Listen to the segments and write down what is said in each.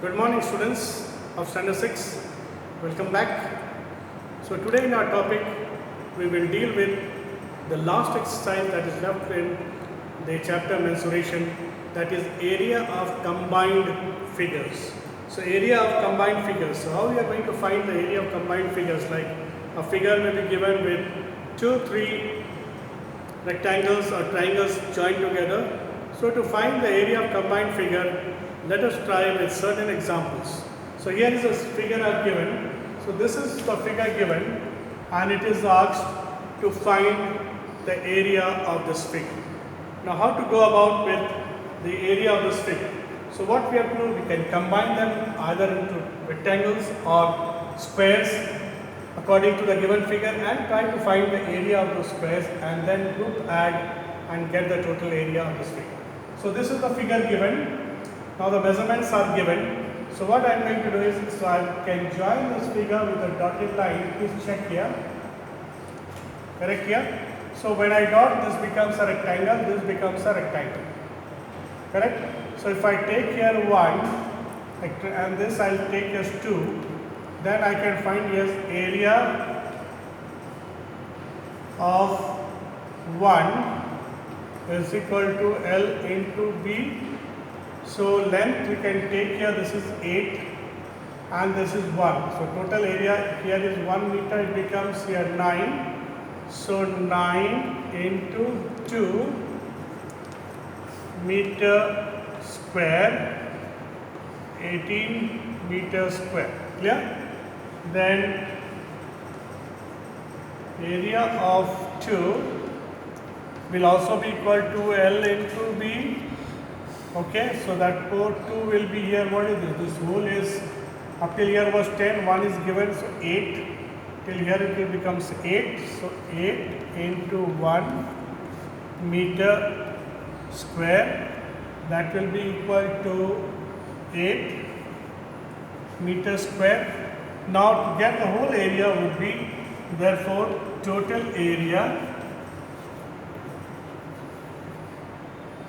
Good morning, students of Standard 6. Welcome back. So today in our topic, we will deal with the last exercise that is left in the chapter mensuration, that is area of combined figures. So area of combined figures. So how we are going to find the area of combined figures? Like a figure may be given with 2-3 rectangles or triangles joined together. So to find the area of combined figure, let us try with certain examples. So here is a figure I have given. So this is the figure given and it is asked to find the area of this figure. Now how to go about with the area of this figure? So what we have to do, we can combine them either into rectangles or squares according to the given figure and try to find the area of those squares and then group add and get the total area of this figure. So this is the figure given. Now the measurements are given. So what I am going to do is, so I can join this figure with a dotted line. Please check here. Correct here. So when I dot, this becomes a rectangle, this becomes a rectangle. Correct? So if I take here 1 and this I will take as 2, then I can find here area of 1 is equal to L into B. So length we can take here, this is 8 and this is 1. So total area here is 1 meter, it becomes here 9. So 9 into 2 meter square, 18 meter square. Clear? Then area of 2 will also be equal to L into B. Okay, so that 2 will be here. What is this? This whole is up till here was 10, 1 is given, so 8. Till here it becomes 8. So 8 into 1 meter square, that will be equal to 8 meter square. Now to get the whole area would be, therefore total area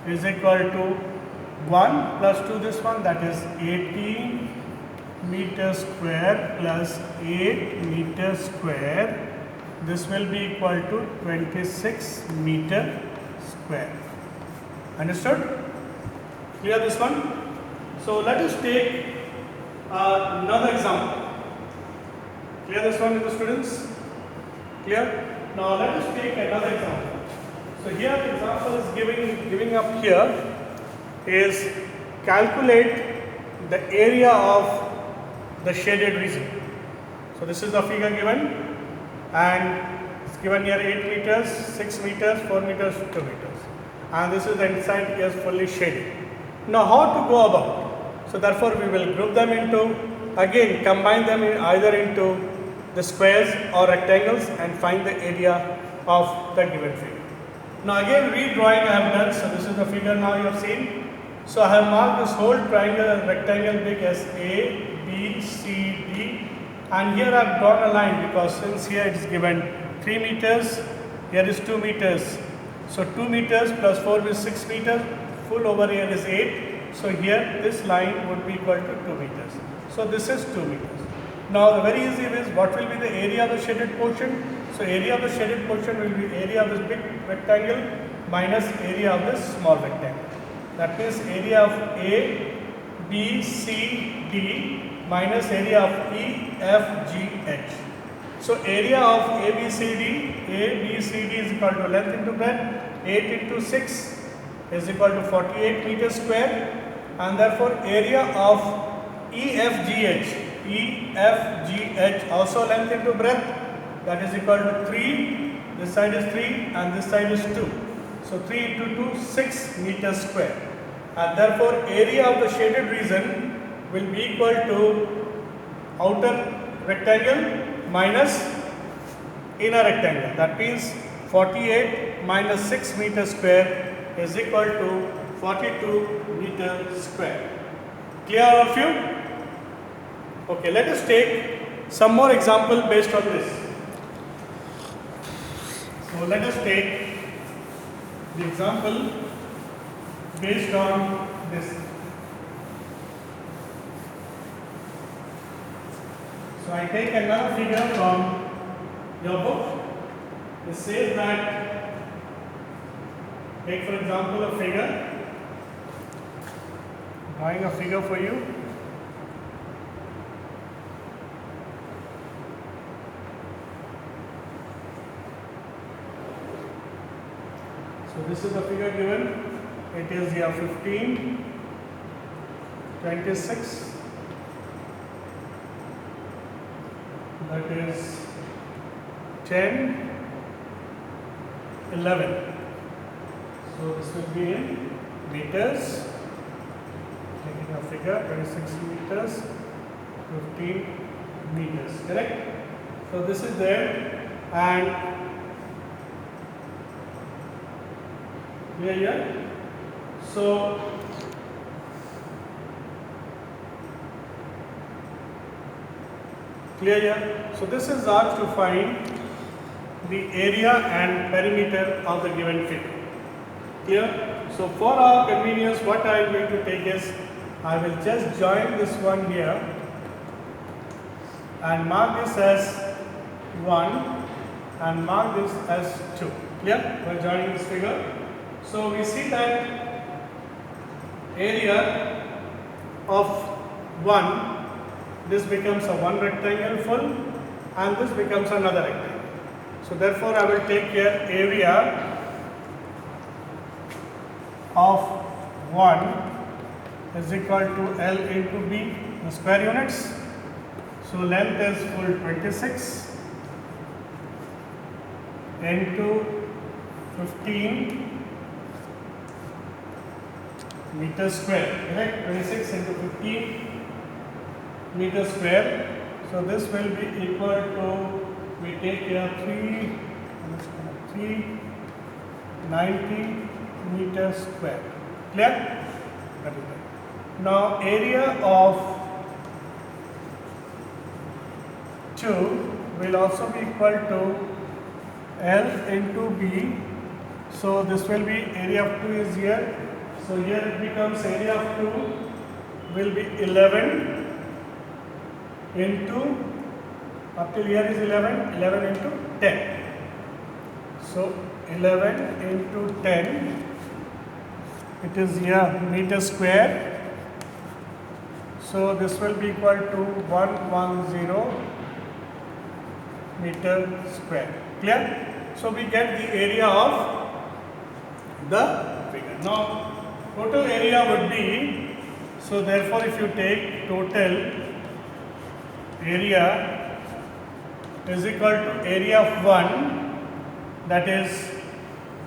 is equal to 1 plus 2 this one, that is 18 meter square plus 8 meter square. This will be equal to 26 meter square. Understood? Clear this one? So let us take another example. Clear this one with the students? Clear? Now let us take another example. So here the example is giving up here is calculate the area of the shaded region. So this is the figure given and it's given here 8 meters, 6 meters, 4 meters, 2 meters, and this is the inside is fully shaded. Now how to go about? So therefore we will group them into, again combine them either into the squares or rectangles and find the area of the given figure. Now again redrawing I have done. So this is the figure now you have seen. So I have marked this whole triangle rectangle big as A, B, C, D, and here I have drawn a line because since here it is given 3 meters, here is 2 meters. So 2 meters plus 4 is 6 meters, full over here is 8. So here this line would be equal to 2 meters. So this is 2 meters. Now the very easy way is what will be the area of the shaded portion? So area of the shaded portion will be area of this big rectangle minus area of this small rectangle. That means area of A, B, C, D minus area of E, F, G, H. So area of A, B, C, D is equal to length into breadth, 8 into 6 is equal to 48 meters square, and therefore area of E, F, G, H also length into breadth, that is equal to 3, this side is 3 and this side is 2. So 3 into 2, 6 meters square. And therefore area of the shaded region will be equal to outer rectangle minus inner rectangle. That means 48 minus 6 meters square is equal to 42 meters square. Clear all of you? Okay, let us take some more example based on this. So let us take the example based on this. So I take another figure from your book. It says that, take for example a figure, drawing a figure for you. So this is the figure given. It is here 15, 26, that is 10, 11. So this will be in meters. Taking a figure, 26 meters, 15 meters, correct? So this is there, and clear here. So clear here. So this is asked to find the area and perimeter of the given figure. Clear? So for our convenience, what I am going to take is, I will just join this one here and mark this as 1 and mark this as 2. Clear? By joining this figure. So we see that area of 1, this becomes a one rectangle full and this becomes another rectangle. So therefore I will take here area of 1 is equal to L into B, the square units. So length is full 26 into 15 meters square, correct? 26 into 15 meters square. So this will be equal to, we take here 390 meters square. Clear? That is it. Now area of 2 will also be equal to L into B. So this will be area of 2 is here. So here it becomes area of 2 will be 11 into, up till here is 11, 11 into 10. So 11 into 10, it is here meter square. So this will be equal to 110 meter square. Clear? So we get the area of the figure. Now total area would be, so therefore if you take total area is equal to area of 1, that is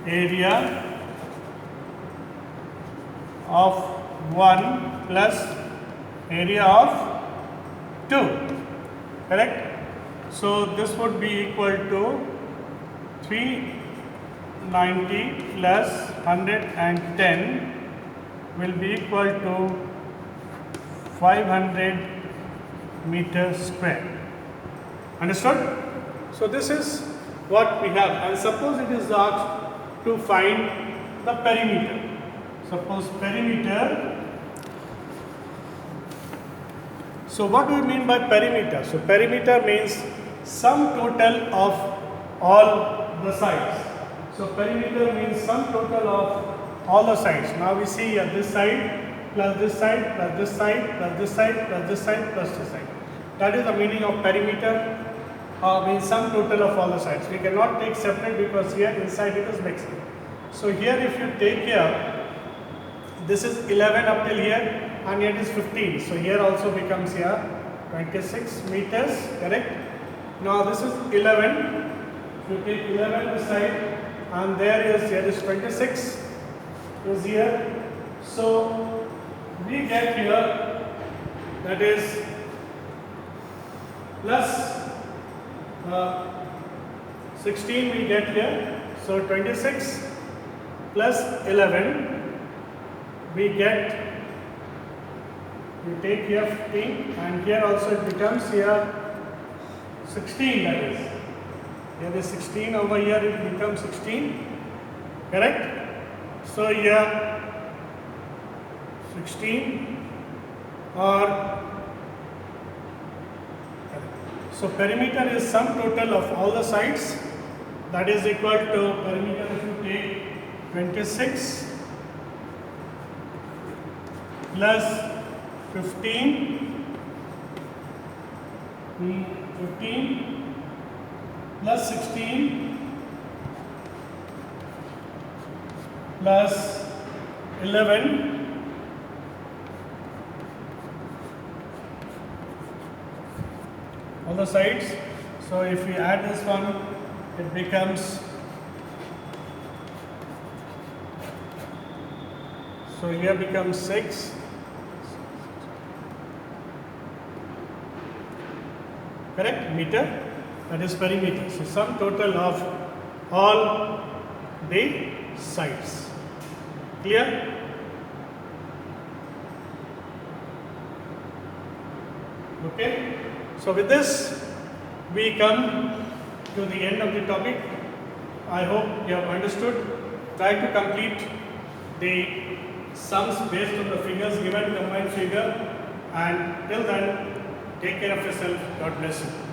area of 1 plus area of 2, correct? So this would be equal to 390 plus 110 will be equal to 500 meters square. Understood? So this is what we have, and suppose it is asked to find the perimeter. Suppose perimeter. So what do we mean by perimeter? So perimeter means sum total of all the sides. So perimeter means sum total of all the sides. Now we see here this side plus this side plus this side plus this side plus this side plus this side. That is the meaning of perimeter, means sum total of all the sides. We cannot take separate because here inside it is mixed. So here if you take here, this is 11 up till here and here it is 15. So here also becomes here 26 meters, correct? Now this is 11. If you take 11 this side and here is 26 is here. So we get here, that is plus 16 we get here. So 26 plus 11 we get, we take here 15 and here also it becomes here 16, that is. Here is 16, over here it becomes 16, correct? So here 16 or So perimeter is sum total of all the sides, that is equal to perimeter if you take 26 plus 15 plus 16 plus 11 all the sides. So if we add this one, it becomes, so here becomes 6, correct, meter, that is perimeter. So sum total of all the sides. Clear? Okay. So with this, we come to the end of the topic. I hope you have understood. Try to complete the sums based on the figures given, combined figure, and till then, take care of yourself. God bless you.